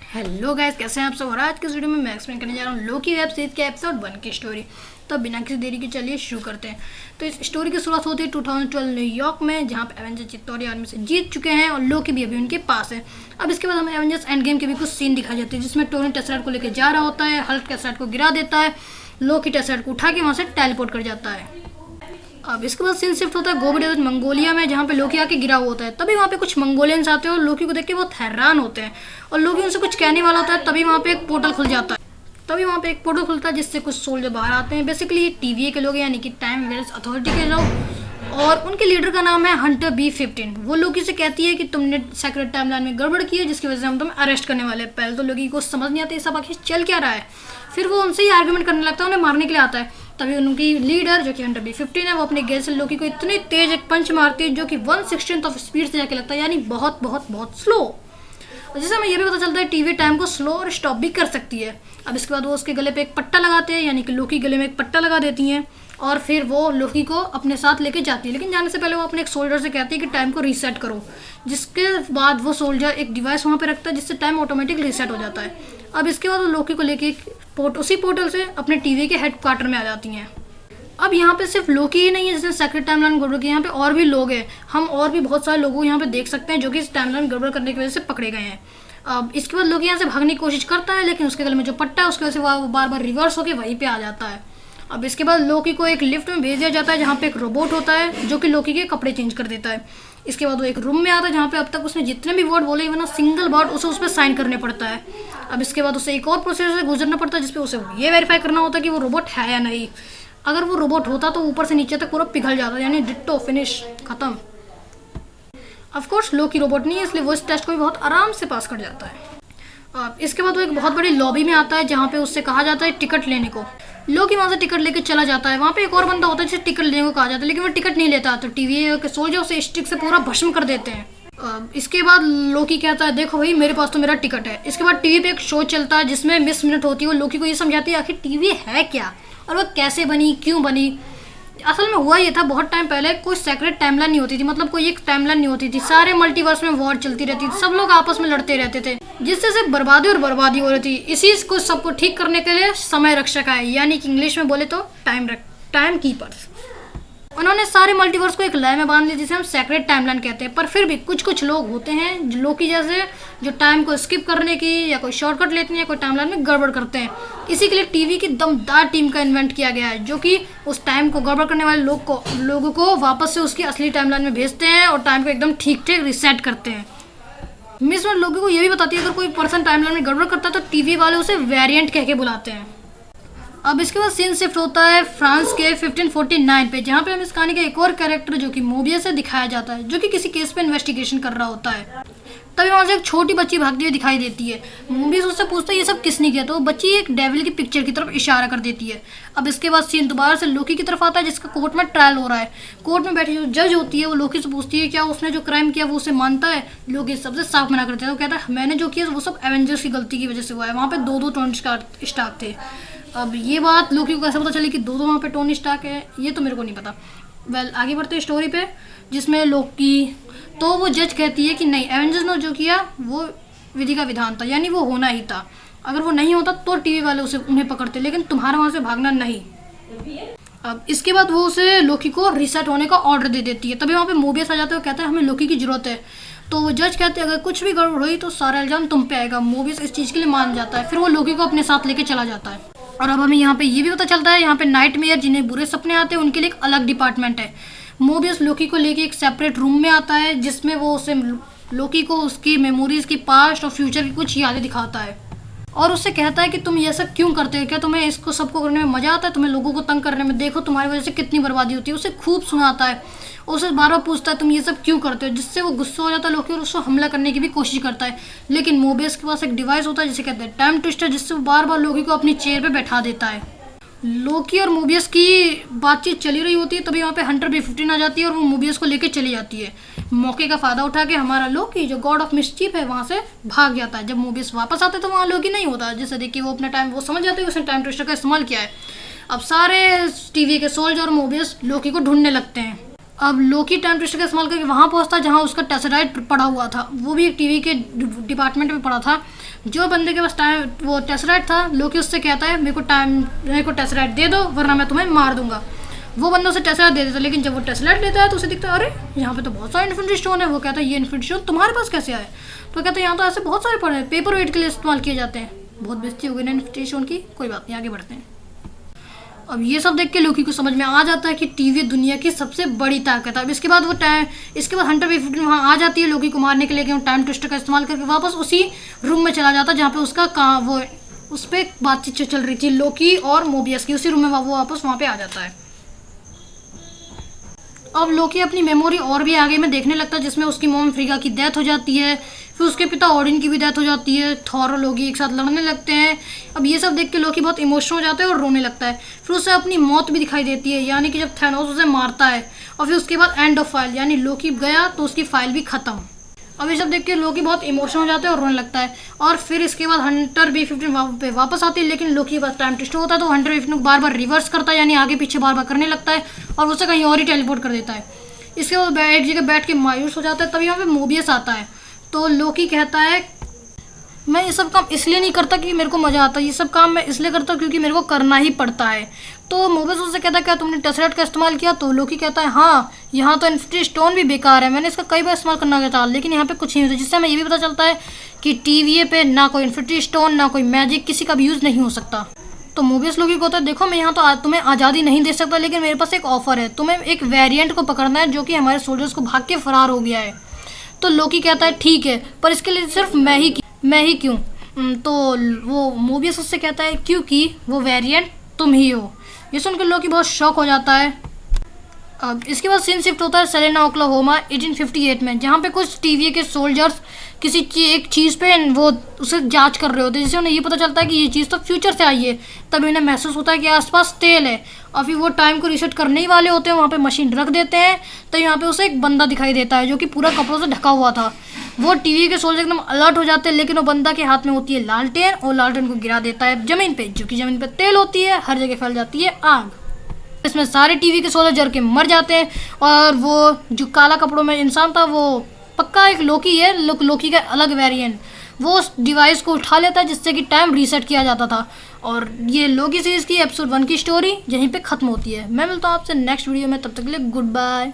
Hello guys, कैसे हैं आप सब। और आज के इस वीडियो में मैं एक्सप्लेन करने जा रहा हूँ लोकी वेब सीरीज के एपिसोड 1 की स्टोरी। तो बिना किसी देरी के चलिए शुरू करते हैं। तो इस स्टोरी की शुरुआत होती है 2012 न्यूयॉर्क में, जहाँ पे एवेंजर चित्तौरी आर्मी से जीत चुके हैं और लोकी भी अभी उनके पास है। अब इसके बाद हमें एवेंजर्स एंड गेम के भी कुछ सीन दिखाई जाते हैं, जिसमें टोनी टेसराइट को लेकर जा रहा होता है, हल्क टेसराइट को गिरा देता है, लोकी टेसराइट को उठा के वहाँ से टेलीपोर्ट कर जाता है। अब इसके बाद सीन शिफ्ट होता है गोबी डेजर्ट मंगोलिया में, जहाँ पे लोकी आके गिरा हुआ होता है। तभी वहाँ पे कुछ मंगोलियंस आते हैं और लोकी को देख के बहुत हैरान होते हैं और लोकी उनसे कुछ कहने वाला होता है। तभी वहाँ पे एक पोर्टल खुल जाता है। जिससे कुछ सोल्जर बाहर आते हैं। बेसिकली ये TVA के लोग, यानी कि टाइम वेल्स अथॉरिटी के लोग, और उनके लीडर का नाम है हंटर B-15। वो लोकी से कहती है कि तुमने सेक्रेट टाइमलाइन में गड़बड़ की है, जिसकी वजह से हम तुम्हें अरेस्ट करने वाले हैं। पहले तो लोकी को समझ नहीं आती सब आखिर चल क्या रहा है। फिर वो उनसे ही आर्ग्यूमेंट करने लगता है, उन्हें मारने के लिए आता है। तभी उनकी लीडर जो कि हंटर B-15 है, वो अपने गेल से लोकी को इतनी तेज एक पंच मारती है जो कि 1/16 ऑफ स्पीड से जाके लगता है, यानी बहुत बहुत बहुत स्लो। और जिससे हमें यह भी पता चलता है TV टाइम को स्लो और स्टॉप भी कर सकती है। अब इसके बाद वो उसके गले पे एक पट्टा लगाते हैं, यानी कि लोकी गले में एक पट्टा लगा देती हैं और फिर वो लोकी को अपने साथ लेके जाती है। लेकिन जाने से पहले वो अपने एक सोल्जर से कहती है कि टाइम को रीसेट करो। जिसके बाद वो सोल्जर एक डिवाइस वहाँ पे रखता है, जिससे टाइम ऑटोमेटिक रीसेट हो जाता है। अब इसके बाद वो लोकी को लेके उसी पोर्टल से अपने TV के हेडक्वार्टर में आ जाती हैं। अब यहाँ पे सिर्फ लोकी ही नहीं है जिसने सेक्रेट टाइमलाइन गड़बड़ की, यहाँ पे और भी लोग हैं। हम और भी बहुत सारे लोगों को यहाँ पे देख सकते हैं जो कि इस टाइमलाइन गड़बड़ करने की वजह से पकड़े गए हैं। अब इसके बाद लोकी यहाँ से भागने की कोशिश करता है, लेकिन उसके गले में जो पट्टा है उसकी वजह से वो बार बार रिवर्स होकर वहीं पे आ जाता है। अब इसके बाद लोकी को एक लिफ्ट में भेज दिया जाता है, जहाँ पे एक रोबोट होता है जो कि लोकी के कपड़े चेंज कर देता है। इसके बाद वो एक रूम में आता है, जहाँ पे अब तक उसने जितने भी वर्ड बोले वरना सिंगल वर्ड उसे उस पर साइन करने पड़ता है। अब इसके बाद उसे एक और प्रोसेस से गुजरना पड़ता है, जिसपे उसे ये वेरीफाई करना होता है कि वो रोबोट है या नहीं। अगर वो रोबोट होता तो ऊपर से नीचे तक पूरा पिघल जाता, यानी डिट्टो फिनिश खत्म। ऑफ कोर्स लोकी रोबोट नहीं है, इसलिए वो इस टेस्ट को भी बहुत आराम से पास कर जाता है। इसके बाद वो एक बहुत बड़ी लॉबी में आता है, जहाँ पे उससे कहा जाता है टिकट लेने को। लोकी वहाँ से टिकट लेके चला जाता है। वहाँ पे एक और बंदा होता है जिसे टिकट लेने को कहा जाता है, लेकिन वो टिकट नहीं लेता। तो TVA के सोल्जर उसे स्टिक से पूरा भस्म कर देते हैं। इसके बाद लोकी कहता है देखो भाई, मेरे पास तो मेरा टिकट है। इसके बाद TV पे एक शो चलता है जिसमें मिस मिनट होती है। वो लोकी को ये समझाती है आखिर TV है क्या और वो कैसे बनी, क्यों बनी। असल में हुआ ये था, बहुत टाइम पहले कोई सेक्रेट टाइमलाइन नहीं होती थी, मतलब कोई एक टाइमलाइन नहीं होती थी। सारे मल्टीवर्स में वॉर चलती रहती थी, सब लोग आपस में लड़ते रहते थे, जिससे सिर्फ बर्बादी और बर्बादी हो रही थी। इसी को सबको ठीक करने के लिए समय रक्षक आए, यानी कि इंग्लिश में बोले तो टाइम कीपर्स। उन्होंने सारे मल्टीवर्स को एक लय में बांध लिया, जिसे हम सेक्रेट टाइमलाइन कहते हैं। पर फिर भी कुछ कुछ लोग होते हैं जो लोकी जैसे, जो टाइम को स्किप करने की या कोई शॉर्टकट लेते हैं या कोई टाइमलाइन में गड़बड़ करते हैं। इसी के लिए TV की दमदार टीम का इन्वेंट किया गया है, जो कि उस टाइम को गड़बड़ करने वाले लोगों को वापस से उसकी असली टाइमलाइन में भेजते हैं और टाइम को एकदम ठीक ठीक रिसेट करते हैं। मिस वर्ल्ड लोगों को ये भी बताती है अगर कोई पर्सन टाइमलाइन में गड़बड़ करता है तो TV वाले उसे वेरिएंट कह के बुलाते हैं। अब इसके बाद सीन शिफ्ट होता है फ्रांस के 1549 पे, जहाँ पे हम इस कहानी का एक और कैरेक्टर जो कि मोबियस से दिखाया जाता है, जो कि किसी केस पे इन्वेस्टिगेशन कर रहा होता है। तभी वहाँ से एक छोटी बच्ची भागती हुई दिखाई देती है। मोबियस उससे पूछता है ये सब किसने किया, तो वो बच्ची एक डेविल की पिक्चर की तरफ इशारा कर देती है। अब इसके बाद सीन दोबारा से लोकी की तरफ आता है, जिसका कोर्ट में ट्रायल हो रहा है। कोर्ट में बैठी जो जज होती है वो लोकी से पूछती है क्या उसने जो क्राइम किया वो उसे मानता है। लोकी सबसे साफ मना करता है, वो कहता है मैंने जो किया वो सब एवेंजर्स की गलती की वजह से हुआ है। वहाँ पे दो टोनी स्टार्क थे। अब ये बात लोकी को कैसे पता चली कि दो वहाँ पे टोनी स्टार्क है, ये तो मेरे को नहीं पता। आगे बढ़ते हैं स्टोरी पे, जिसमें लोकी तो वो जज कहती है कि नहीं, एवेंजर्स ने जो किया वो विधि का विधान था, यानी वो होना ही था। अगर वो नहीं होता तो TV वाले उन्हें पकड़ते, लेकिन तुम्हारा वहाँ से भागना नहीं। अब इसके बाद वो उसे लोकी को रीसेट होने का ऑर्डर दे देती है। तभी वहाँ पे मोबियस आ जाता है, वो कहता है हमें लोकी की जरूरत है। तो वो जज कहते हैं अगर कुछ भी गड़बड़ हुई तो सारा इल्जाम तुम पे आएगा। मोबियस इस चीज़ के लिए मान जाता है, फिर वो लोकी को अपने साथ लेके चला जाता है। और अब हमें यहाँ पे ये भी पता चलता है, यहाँ पे नाइटमेयर जिन्हें बुरे सपने आते हैं उनके लिए एक अलग डिपार्टमेंट है। मोबियस लोकी को लेके एक सेपरेट रूम में आता है, जिसमें वो उसे लोकी को उसकी मेमोरीज की पास्ट और फ्यूचर की कुछ यादें दिखाता है और उससे कहता है कि तुम ये सब क्यों करते हो, क्या तुम्हें इसको सबको करने में मजा आता है, तुम्हें लोगों को तंग करने में, देखो तुम्हारी वजह से कितनी बर्बादी होती है। उसे खूब सुनाता है, उसे बार बार पूछता है तुम ये सब क्यों करते हो, जिससे वो गुस्सा हो जाता है लोकी और उसको हमला करने की भी कोशिश करता है। लेकिन मोबियस के पास एक डिवाइस होता है जिसे कहते हैं टाइम ट्विस्टर, जिससे वो बार बार लोकी को अपनी चेयर पे बैठा देता है। लोकी और मोबियस की बातचीत चली रही होती है, तभी वहाँ पे हंटर B-15 आ जाती है और वो मोबियस को लेके चली जाती है। मौके का फायदा उठा के हमारा लोकी जो गॉड ऑफ मिस्चीफ है वहाँ से भाग जाता है। जब मोबियस वापस आते तो वहाँ लोकी नहीं होता, जिससे देखिए वो अपना टाइम वो समझ जाते हैं उसने टाइम ट्विस्टर का इस्तेमाल किया है। अब सारे TV के सोल्जर और मोबियस लोकी को ढूंढने लगते हैं। अब लोकी टाइम ट्विस्टर का इस्तेमाल करके वहाँ पहुँचता है जहाँ उसका टेसराइट पड़ा हुआ था। वो भी एक टीवी के डिपार्टमेंट में पड़ा था। जो बंदे के पास टाइम वो टेसराइट था, लोकी उससे कहता है मेरे को टेसराइट दे दो वरना मैं तुम्हें मार दूंगा। वो बंदा उसे टेसराइट दे देता है, लेकिन जब वो टेसराइट लेता है तो उसे दिखता है अरे यहाँ पे तो बहुत सारे इन्फिनिटी स्टोन है। वो कहता है ये इन्फिनिटी स्टोन तुम्हारे पास कैसे आए? तो कहता है यहाँ तो ऐसे बहुत सारे पड़े हैं, पेपर वेट के लिए इस्तेमाल किए जाते हैं। बहुत बेइज्जती हो गई ना इन्फिनिटी स्टोन की, कोई बात नहीं आगे बढ़ते हैं। अब ये सब देख के लोकी को समझ में आ जाता है कि टीवी दुनिया की सबसे बड़ी ताकत है। अब इसके बाद हंटर B-15 वहाँ आ जाती है लोकी को मारने के लिए, लेकिन टाइम ट्विस्टर का इस्तेमाल करके वापस उसी रूम में चला जाता है जहाँ पे उसका वो उस पर बातचीत चल रही थी लोकी और मोबियस की। उसी रूम में वो वापस वहाँ पे आ जाता है। अब लोकी अपनी मेमोरी और भी आगे में देखने लगता है, जिसमें उसकी मॉम फ्रीगा की डेथ हो जाती है, फिर उसके पिता ओडिन की भी डेथ हो जाती है। थॉर और लोकी एक साथ लड़ने लगते हैं। अब ये सब देख के लोकी बहुत इमोशनल हो जाता है और रोने लगता है। फिर उसे अपनी मौत भी दिखाई देती है, यानी कि जब थैनोस उसे मारता है। और फिर उसके बाद एंड ऑफ फाइल, यानी लोकी गया तो उसकी फाइल भी खत्म। अब ये सब देख के लोकी बहुत इमोशनल हो जाता है और रोने लगता है। और फिर इसके बाद हंटर B-15 पे वापस आती है, लेकिन लोकी के पास टाइम ट्विस्टर होता है तो हंटर B-15 बार बार रिवर्स करता है, यानी आगे पीछे बार बार करने लगता है और उसे कहीं और ही टेलीपोर्ट कर देता है। इसके बाद एक जगह बैठ के मायूस हो जाता है। तब यहाँ पे मोबियस आता है तो लोकी कहता है मैं ये सब काम इसलिए नहीं करता कि मेरे को मज़ा आता है, ये सब काम मैं इसलिए करता हूँ क्योंकि मेरे को करना ही पड़ता है। तो मोबियस उससे कहता है क्या तुमने टेसरेट का इस्तेमाल किया? तो लोकी कहता है हाँ, यहाँ तो इन्फिनिटी स्टोन भी बेकार है, मैंने इसका कई बार इस्तेमाल करना चाहा लेकिन यहाँ पे कुछ नहीं होता। जिससे हमें ये भी पता चलता है कि TVA पे ना कोई इन्फिनिटी स्टोन ना कोई मैजिक किसी का भी यूज़ नहीं हो सकता। तो मोबियस लोकी को होता है देखो मैं यहाँ तो तुम्हें आज़ादी नहीं दे सकता, लेकिन मेरे पास एक ऑफर है, तुम्हें एक वेरिएंट को पकड़ना है जो कि हमारे सोल्जर्स को भाग के फरार हो गया है। तो लोकी कहता है ठीक है, पर इसके लिए सिर्फ मैं ही क्यों? तो वो मोबियस उससे कहता है क्योंकि वो वेरिएंट तुम ही हो। ये सुनकर लोकी बहुत शॉक हो जाता है। अब इसके बाद सीन शिफ्ट होता है सेलेना ओक्लाहोमा 1858 में, जहाँ पे कुछ TVA के सोल्जर्स किसी एक चीज़ पे वो उसे जांच कर रहे होते हैं, जिससे उन्हें ये पता चलता है कि ये चीज़ तो फ्यूचर से आई है। तब इन्हें महसूस होता है कि आसपास तेल है और फिर वो टाइम को रीसेट करने ही वाले होते हैं, वहाँ पे मशीन रख देते हैं। तो यहाँ पे उसे एक बंदा दिखाई देता है जो कि पूरा कपड़ों से ढका हुआ था। वो TVA के सोल्जर एकदम अलर्ट हो जाते हैं, लेकिन वो बंदा के हाथ में होती है लालटेन और लालटेन को गिरा देता है ज़मीन पे, जो कि ज़मीन पे तेल होती है, हर जगह फैल जाती है आग। इसमें सारे TV के सोल्जर जल के मर जाते हैं और वो जो काला कपड़ों में इंसान था वो पक्का एक लोकी है, लोकी का अलग वेरिएंट। वो उस डिवाइस को उठा लेता है जिससे कि टाइम रीसेट किया जाता था। और ये लोकी सीरीज़ की एपिसोड 1 की स्टोरी यहीं पे ख़त्म होती है। मैं मिलता हूँ आपसे नेक्स्ट वीडियो में, तब तक के लिए गुड बाय।